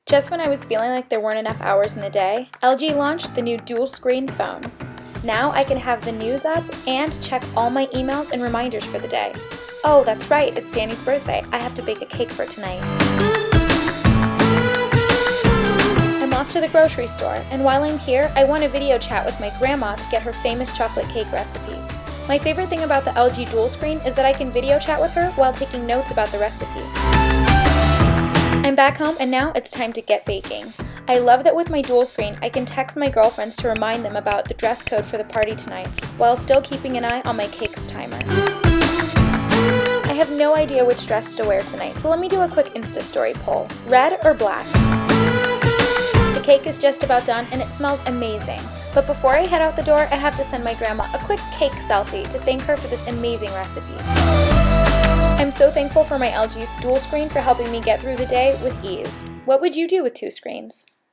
Just when I was feeling like there weren't enough hours in the day, LG launched the new dual screen phone. Now I can have the news up and check all my emails and reminders for the day. Oh, that's right, it's Danny's birthday. I have to bake a cake for tonight. I'm off to the grocery store, and while I'm here, I want a video chat with my grandma to get her famous chocolate cake recipe. My favorite thing about the LG dual screen is that I can video chat with her while taking notes about the recipe. I'm back home and now it's time to get baking. I love that with my dual screen I can text my girlfriends to remind them about the dress code for the party tonight while still keeping an eye on my cake's timer. I have no idea which dress to wear tonight, so let me do a quick Insta story poll. Red or black? The cake is just about done and it smells amazing. But before I head out the door, I have to send my grandma a quick cake selfie to thank her for this amazing recipe. I'm so thankful for my LG's dual screen for helping me get through the day with ease. What would you do with two screens?